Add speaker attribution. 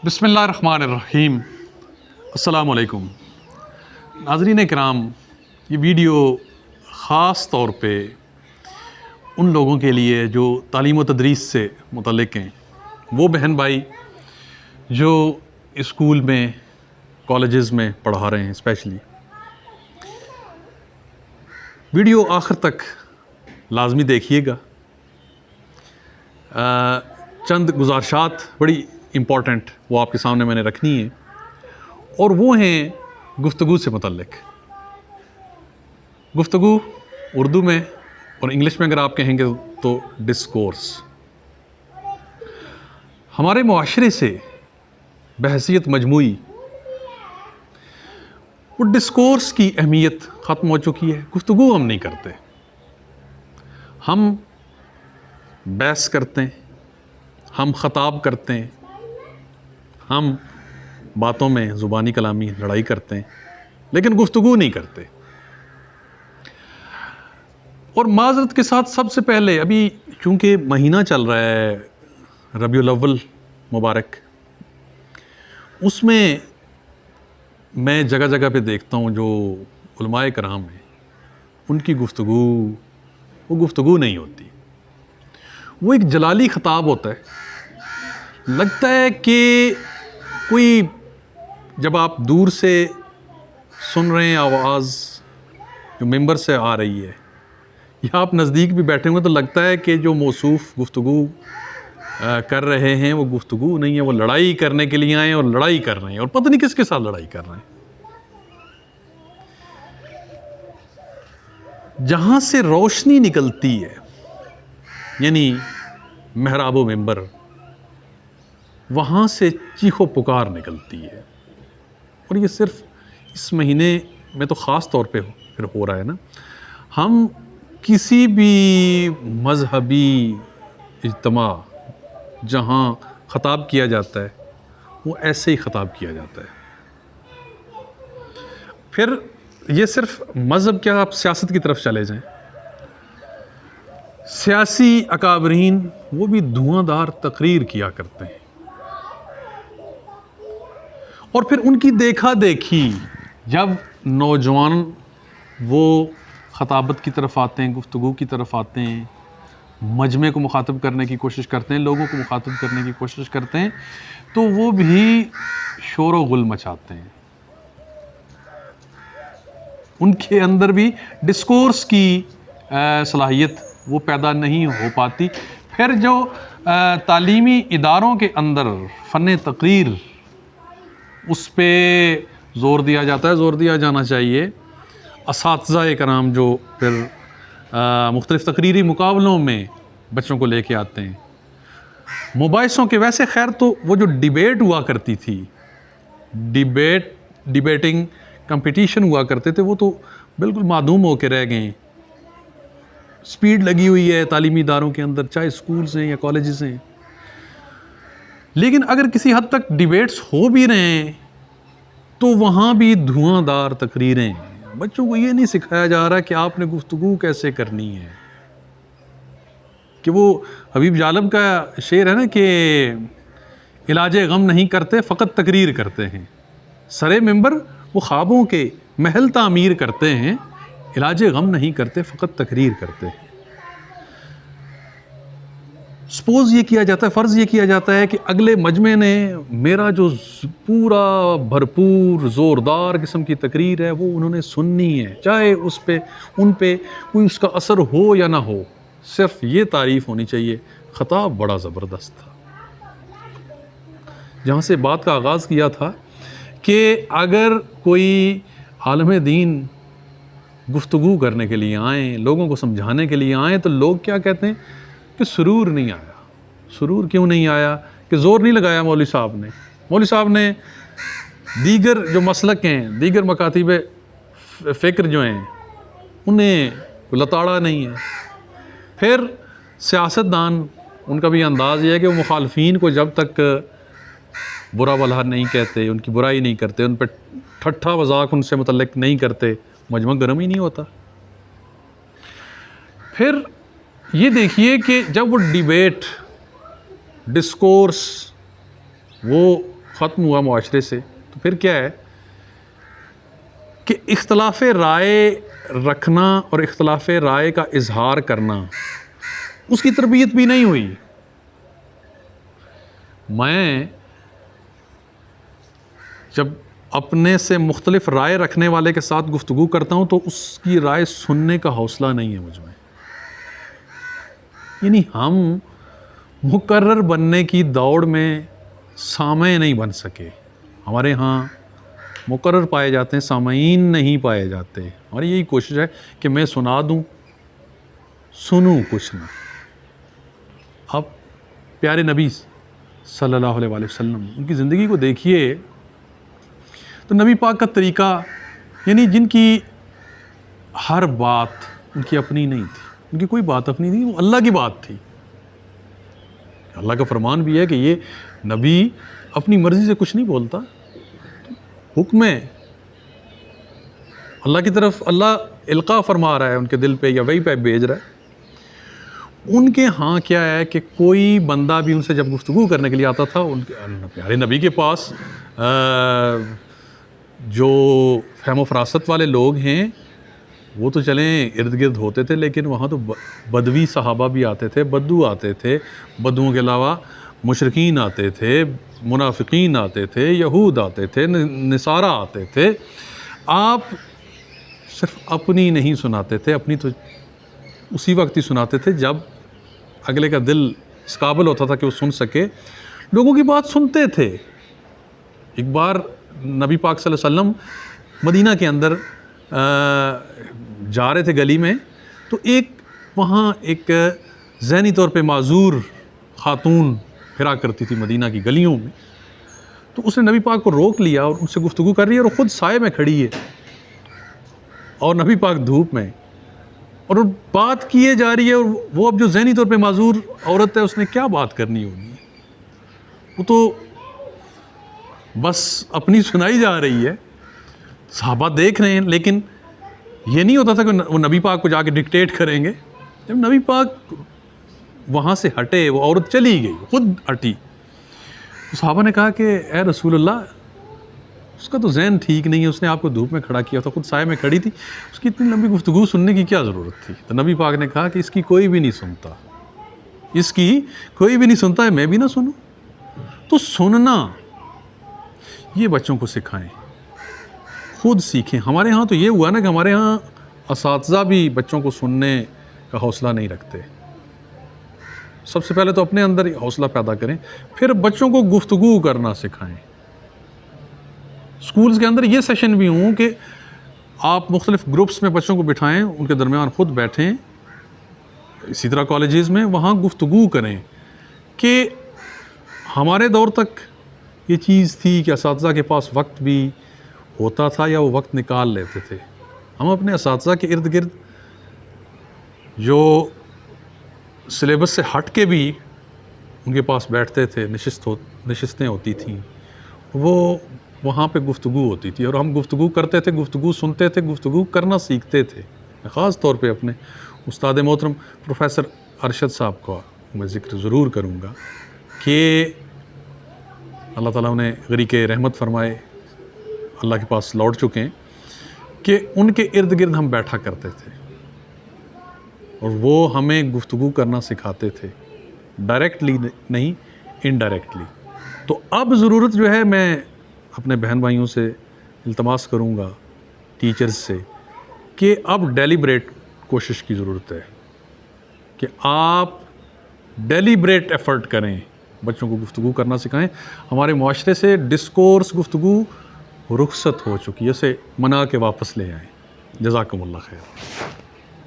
Speaker 1: بسم اللہ الرحمن الرحیم۔ السلام علیکم ناظرین کرام، یہ ویڈیو خاص طور پہ ان لوگوں کے لیے جو تعلیم و تدریس سے متعلق ہیں، وہ بہن بھائی جو اسکول میں کالجز میں پڑھا رہے ہیں۔ اسپیشلی ویڈیو آخر تک لازمی دیکھیے گا۔ چند گزارشات بڑی امپورٹنٹ وہ آپ کے سامنے میں نے رکھنی ہے، اور وہ ہیں گفتگو سے متعلق۔ گفتگو اردو میں اور انگلش میں اگر آپ کہیں گے تو ڈسکورس۔ ہمارے معاشرے سے بحیثیت مجموعی وہ ڈسکورس کی اہمیت ختم ہو چکی ہے۔ گفتگو ہم نہیں کرتے، ہم بحث کرتے ہیں، ہم خطاب کرتے ہیں، ہم باتوں میں زبانی کلامی لڑائی کرتے ہیں، لیکن گفتگو نہیں کرتے۔ اور معذرت کے ساتھ سب سے پہلے ابھی چونکہ مہینہ چل رہا ہے ربیع الاول مبارک، اس میں میں جگہ جگہ پہ دیکھتا ہوں جو علماء کرام ہیں، ان کی گفتگو وہ گفتگو نہیں ہوتی، وہ ایک جلالی خطاب ہوتا ہے۔ لگتا ہے کہ کوئی جب آپ دور سے سن رہے ہیں آواز جو ممبر سے آ رہی ہے، یا آپ نزدیک بھی بیٹھے ہوئے، تو لگتا ہے کہ جو موصوف گفتگو کر رہے ہیں وہ گفتگو نہیں ہے، وہ لڑائی کرنے کے لیے آئے ہیں اور لڑائی کر رہے ہیں، اور پتہ نہیں کس کے ساتھ لڑائی کر رہے ہیں۔ جہاں سے روشنی نکلتی ہے، یعنی محراب و ممبر، وہاں سے چیخ و پکار نکلتی ہے۔ اور یہ صرف اس مہینے میں تو خاص طور پہ پھر ہو رہا ہے نا۔ ہم کسی بھی مذہبی اجتماع جہاں خطاب کیا جاتا ہے، وہ ایسے ہی خطاب کیا جاتا ہے۔ پھر یہ صرف مذہب کیا، آپ سیاست کی طرف چلے جائیں، سیاسی اکابرین وہ بھی دھواں دار تقریر کیا کرتے ہیں، اور پھر ان کی دیکھا دیکھی جب نوجوان وہ خطابت کی طرف آتے ہیں، گفتگو کی طرف آتے ہیں، مجمع کو مخاطب کرنے کی کوشش کرتے ہیں، لوگوں کو مخاطب کرنے کی کوشش کرتے ہیں، تو وہ بھی شور و غل مچاتے ہیں۔ ان کے اندر بھی ڈسکورس کی صلاحیت وہ پیدا نہیں ہو پاتی۔ پھر جو تعلیمی اداروں کے اندر فن تقریر، اس پہ زور دیا جاتا ہے، زور دیا جانا چاہیے۔ اساتذہ کرام جو پھر مختلف تقریری مقابلوں میں بچوں کو لے کے آتے ہیں، مباحثوں کے، ویسے خیر تو وہ جو ڈیبیٹ ہوا کرتی تھی، ڈیبیٹنگ کمپٹیشن ہوا کرتے تھے، وہ تو بالکل معدوم ہو کے رہ گئے ہیں۔ سپیڈ لگی ہوئی ہے تعلیمی اداروں کے اندر، چاہے سکولز ہیں یا کالجز ہیں، لیکن اگر کسی حد تک ڈیبیٹس ہو بھی رہے ہیں تو وہاں بھی دھواں دار تقریریں ہیں۔ بچوں کو یہ نہیں سکھایا جا رہا کہ آپ نے گفتگو کیسے کرنی ہے، کہ وہ حبیب جالب کا شعر ہے نا کہ علاج غم نہیں کرتے فقط تقریر کرتے ہیں، سرے ممبر وہ خوابوں کے محل تعمیر کرتے ہیں، علاج غم نہیں کرتے فقط تقریر کرتے ہیں۔ سپوز یہ کیا جاتا ہے، فرض یہ کیا جاتا ہے کہ اگلے مجمع نے میرا جو پورا بھرپور زوردار قسم کی تقریر ہے وہ انہوں نے سننی ہے، چاہے اس پہ ان پہ کوئی اس کا اثر ہو یا نہ ہو، صرف یہ تعریف ہونی چاہیے خطاب بڑا زبردست تھا۔ جہاں سے بات کا آغاز کیا تھا کہ اگر کوئی عالم دین گفتگو کرنے کے لیے آئیں، لوگوں کو سمجھانے کے لیے آئیں، تو لوگ کیا کہتے ہیں کہ سرور نہیں آیا۔ سرور کیوں نہیں آیا؟ کہ زور نہیں لگایا مولوی صاحب نے۔ مولوی صاحب نے دیگر جو مسلک ہیں، دیگر مکاتب فکر جو ہیں، انہیں لتاڑا نہیں ہے۔ پھر سیاستدان، ان کا بھی انداز یہ ہے کہ وہ مخالفین کو جب تک برا بھلا نہیں کہتے، ان کی برائی نہیں کرتے، ان پہ ٹھٹھا مذاق ان سے متعلق نہیں کرتے، مجمع گرم ہی نہیں ہوتا۔ پھر یہ دیکھیے کہ جب وہ ڈیبیٹ، ڈسکورس وہ ختم ہوا معاشرے سے، تو پھر کیا ہے کہ اختلاف رائے رکھنا اور اختلاف رائے کا اظہار کرنا، اس کی تربیت بھی نہیں ہوئی۔ میں جب اپنے سے مختلف رائے رکھنے والے کے ساتھ گفتگو کرتا ہوں تو اس کی رائے سننے کا حوصلہ نہیں ہے مجھ میں۔ یعنی ہم مقرر بننے کی دوڑ میں سامع نہیں بن سکے۔ ہمارے ہاں مقرر پائے جاتے ہیں، سامعین نہیں پائے جاتے۔ ہماری یہی کوشش ہے کہ میں سنا دوں، سنوں کچھ نہ۔ اب پیارے نبی صلی اللہ علیہ وآلہ وسلم، ان کی زندگی کو دیکھیے تو نبی پاک کا طریقہ، یعنی جن کی ہر بات ان کی اپنی نہیں تھی، ان کی کوئی بات اپنی نہیں، وہ اللہ کی بات تھی۔ اللہ کا فرمان بھی ہے کہ یہ نبی اپنی مرضی سے کچھ نہیں بولتا، حکم ہے اللہ کی طرف، اللہ القاء فرما رہا ہے ان کے دل پہ یا وہی پہ بھیج رہا ہے۔ ان کے ہاں کیا ہے کہ کوئی بندہ بھی ان سے جب گفتگو کرنے کے لیے آتا تھا، ان کے پیارے نبی کے پاس جو فہم و فراست والے لوگ ہیں وہ تو چلیں ارد گرد ہوتے تھے، لیکن وہاں تو بدوی صحابہ بھی آتے تھے، بدو آتے تھے، بدوؤں کے علاوہ مشرکین آتے تھے، منافقین آتے تھے، یہود آتے تھے، نصارہ آتے تھے۔ آپ صرف اپنی نہیں سناتے تھے، اپنی تو اسی وقت ہی سناتے تھے جب اگلے کا دل اس قابل ہوتا تھا کہ وہ سن سکے، لوگوں کی بات سنتے تھے۔ ایک بار نبی پاک صلی اللہ علیہ وسلم مدینہ کے اندر جا رہے تھے گلی میں، تو وہاں ایک ذہنی طور پہ معذور خاتون پھرا کرتی تھی مدینہ کی گلیوں میں، تو اس نے نبی پاک کو روک لیا اور ان سے گفتگو کر رہی ہے، اور خود سائے میں کھڑی ہے اور نبی پاک دھوپ میں، اور بات کیے جا رہی ہے، اور وہ اب جو ذہنی طور پہ معذور عورت ہے اس نے کیا بات کرنی ہوگی، وہ تو بس اپنی سنائی جا رہی ہے، صحابہ دیکھ رہے ہیں، لیکن یہ نہیں ہوتا تھا کہ وہ نبی پاک کو جا کے ڈکٹیٹ کریں گے۔ جب نبی پاک وہاں سے ہٹے، وہ عورت چلی گئی، خود ہٹی، تو صحابہ نے کہا کہ اے رسول اللہ، اس کا تو ذہن ٹھیک نہیں ہے، اس نے آپ کو دھوپ میں کھڑا کیا تھا، خود سائے میں کھڑی تھی، اس کی اتنی لمبی گفتگو سننے کی کیا ضرورت تھی؟ تو نبی پاک نے کہا کہ اس کی کوئی بھی نہیں سنتا، اس کی کوئی بھی نہیں سنتا ہے، میں بھی نہ سنوں؟ تو سننا یہ بچوں کو سکھائیں، خود سیکھیں۔ ہمارے ہاں تو یہ ہوا نا کہ ہمارے ہاں اساتذہ بھی بچوں کو سننے کا حوصلہ نہیں رکھتے۔ سب سے پہلے تو اپنے اندر حوصلہ پیدا کریں، پھر بچوں کو گفتگو کرنا سکھائیں۔ سکولز کے اندر یہ سیشن بھی ہوں کہ آپ مختلف گروپس میں بچوں کو بٹھائیں، ان کے درمیان خود بیٹھیں، اسی طرح کالجز میں وہاں گفتگو کریں کہ ہمارے دور تک یہ چیز تھی کہ اساتذہ کے پاس وقت بھی ہوتا تھا یا وہ وقت نکال لیتے تھے۔ ہم اپنے اساتذہ کے ارد گرد جو سلیبس سے ہٹ کے بھی ان کے پاس بیٹھتے تھے، نشستیں ہوتی تھیں، وہ وہاں پہ گفتگو ہوتی تھی، اور ہم گفتگو کرتے تھے، گفتگو سنتے تھے، گفتگو کرنا سیکھتے تھے۔ خاص طور پہ اپنے استاد محترم پروفیسر ارشد صاحب کا میں ذکر ضرور کروں گا کہ اللہ تعالیٰ انہیں غریق رحمت فرمائے، اللہ کے پاس لوٹ چکے ہیں، کہ ان کے ارد گرد ہم بیٹھا کرتے تھے اور وہ ہمیں گفتگو کرنا سکھاتے تھے، ڈائریکٹلی نہیں، انڈائریکٹلی۔ تو اب ضرورت جو ہے، میں اپنے بہن بھائیوں سے التماس کروں گا، ٹیچرز سے، کہ اب ڈیلیبریٹ کوشش کی ضرورت ہے کہ آپ ڈیلیبریٹ ایفرٹ کریں، بچوں کو گفتگو کرنا سکھائیں۔ ہمارے معاشرے سے ڈسکورس گفتگو رخصت ہو چکی ہے، اسے منا کے واپس لے آئیں۔ جزاکم اللہ خیر۔